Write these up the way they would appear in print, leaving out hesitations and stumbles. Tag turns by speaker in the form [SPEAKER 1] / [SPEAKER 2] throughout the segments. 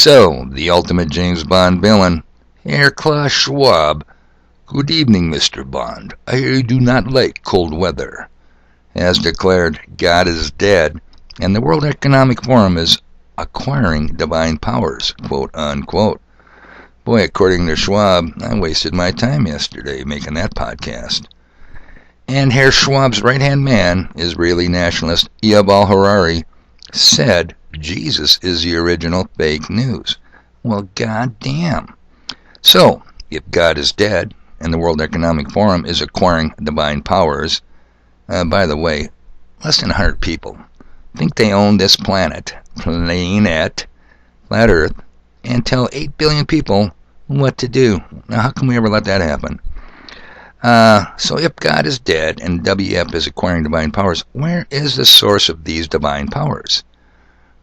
[SPEAKER 1] So, the ultimate James Bond villain, Herr Klaus Schwab. Good evening, Mr. Bond. I do not like cold weather. Has declared God is dead, and the World Economic Forum is acquiring divine powers, quote unquote. Boy, according to Schwab, I wasted my time yesterday making that podcast. And Herr Schwab's right-hand man, Israeli nationalist Yuval Harari, said Jesus is the original fake news. Well, goddamn. So, if God is dead and the World Economic Forum is acquiring divine powers, by the way, less than 100 people think they own this planet, flat Earth, and tell 8 billion people what to do. Now, how can we ever let that happen? So if God is dead and WF is acquiring divine powers, where is the source of these divine powers?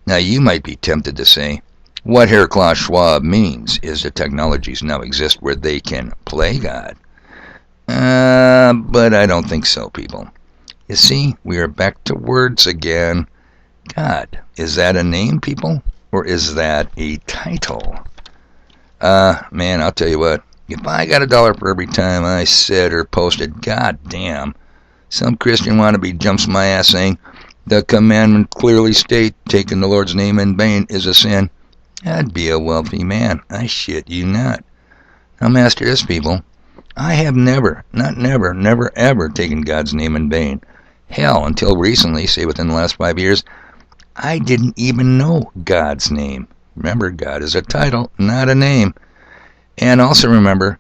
[SPEAKER 1] Now, you might be tempted to say, what Herr Klaus Schwab means is that technologies now exist where they can play God. But I don't think so, people. You see, we are back to words again. God, is that a name, people? Or is that a title? Man, I'll tell you what. If I got $1 for every time I said or posted, God damn, some Christian wannabe jumps my ass saying, the commandment clearly state taking the Lord's name in vain is a sin, I'd be a wealthy man. I shit you not. Now, master this, people. I have never ever taken God's name in vain. Hell, until recently, say within the last 5 years, I didn't even know God's name. Remember, God is a title, not a name. And also remember,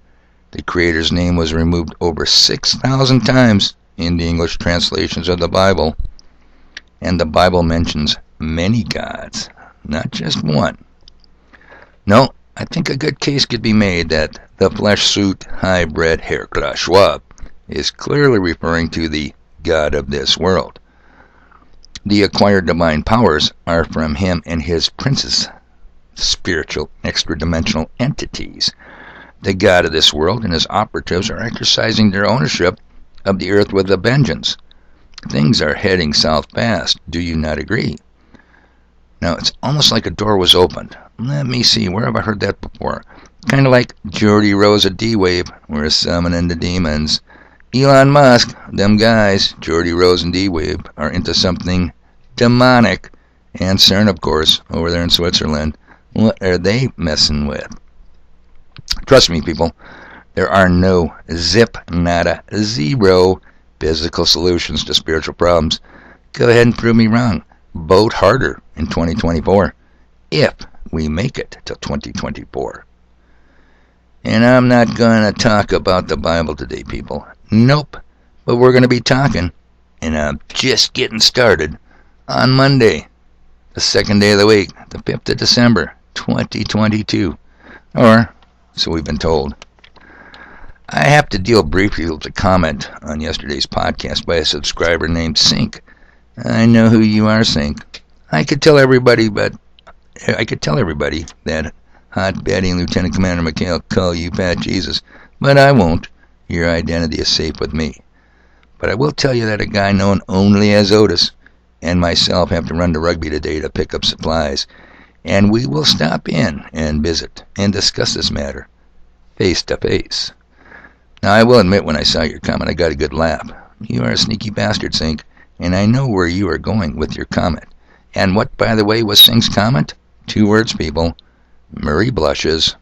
[SPEAKER 1] the Creator's name was removed over 6,000 times in the English translations of the Bible. And the Bible mentions many gods, not just one. No, I think a good case could be made that the flesh suit hybrid Herr Klaus Schwab is clearly referring to the God of this world. The acquired divine powers are from him and his princes, spiritual extra-dimensional entities. The God of this world and his operatives are exercising their ownership of the earth with a vengeance. Things are heading south fast. Do you not agree? Now, it's almost like a door was opened. Let me see, where have I heard that before? Kind of like Geordie Rose at D-Wave, we're summoning the demons. Elon Musk, them guys, Geordie Rose and D-Wave, are into something demonic. And CERN, of course, over there in Switzerland. What are they messing with? Trust me, people, there are no zero physical solutions to spiritual problems. Go ahead and prove me wrong. Vote harder in 2024, if we make it to 2024. And I'm not going to talk about the Bible today, people. Nope. But we're going to be talking, and I'm just getting started, on Monday, the second day of the week, the 5th of December, 2022. Or, so we've been told. I have to deal briefly with a comment on yesterday's podcast by a subscriber named Sink. I know who you are, Sink. I could tell everybody that Hot Betty and Lieutenant Commander McHale call you Fat Jesus, but I won't. Your identity is safe with me. But I will tell you that a guy known only as Otis and myself have to run to Rugby today to pick up supplies, and we will stop in and visit and discuss this matter face to face. Now, I will admit, when I saw your comment, I got a good laugh. You are a sneaky bastard, Sink, and I know where you are going with your comment. And what, by the way, was Sink's comment? 2 words, people. Murray blushes.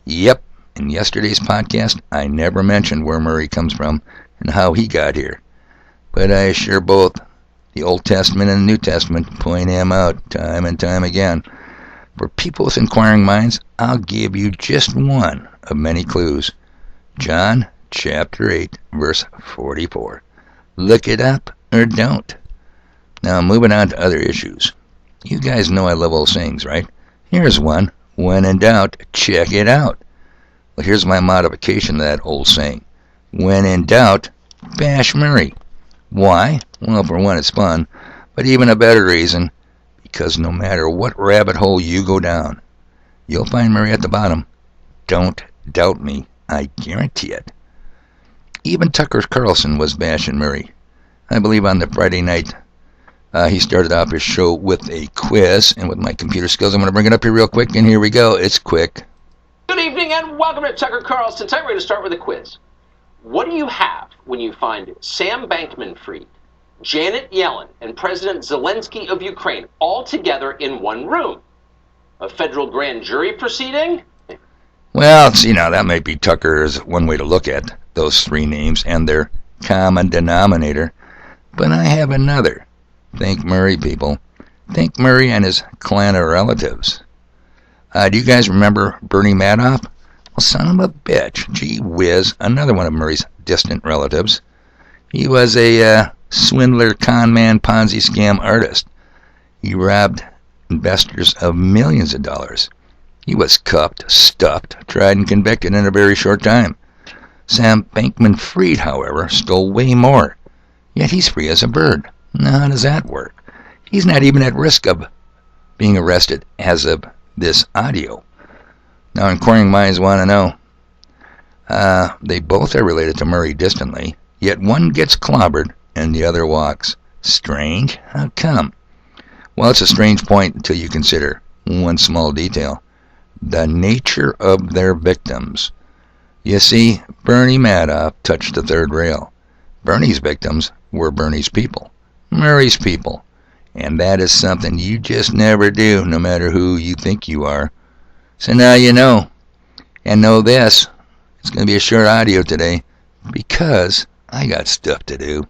[SPEAKER 1] Yep, in yesterday's podcast, I never mentioned where Murray comes from and how he got here. But I assure both the Old Testament and the New Testament point him out time and time again. For people with inquiring minds, I'll give you just one of many clues. John chapter 8, verse 44. Look it up or don't. Now, moving on to other issues. You guys know I love old sayings, right? Here's one. When in doubt, check it out. Well, here's my modification of that old saying. When in doubt, bash Murray. Why? Well, for one, it's fun. But even a better reason, because no matter what rabbit hole you go down, you'll find Murray at the bottom. Don't doubt me. I guarantee it. Even Tucker Carlson was bashing Murray. I believe on the Friday night He started off his show with a quiz, and with my computer skills, I'm going to bring it up here real quick, and here we go. It's quick.
[SPEAKER 2] Good evening, and welcome to Tucker Carlson. Tonight we're going to start with a quiz. What do you have when you find Sam Bankman-Fried, Janet Yellen, and President Zelensky of Ukraine all together in one room? A federal grand jury proceeding?
[SPEAKER 1] Well, see, now that might be Tucker's one way to look at those three names and their common denominator, but I have another. Think Murray, people. Think Murray and his clan of relatives. Do you guys remember Bernie Madoff? Well, son of a bitch. Gee whiz, another one of Murray's distant relatives. He was a swindler, con man, Ponzi scam artist. He robbed investors of millions of dollars. He was cuffed, stuffed, tried, and convicted in a very short time. Sam Bankman-Fried, however, stole way more. Yet he's free as a bird. Now, how does that work? He's not even at risk of being arrested as of this audio. Now, inquiring minds want to know. They both are related to Murray distantly, yet one gets clobbered and the other walks. Strange? How come? Well, it's a strange point until you consider one small detail. The nature of their victims. You see, Bernie Madoff touched the third rail. Bernie's victims were Bernie's people, Murray's people. And that is something you just never do, no matter who you think you are. So now you know. And know this, it's going to be a short audio today, because I got stuff to do.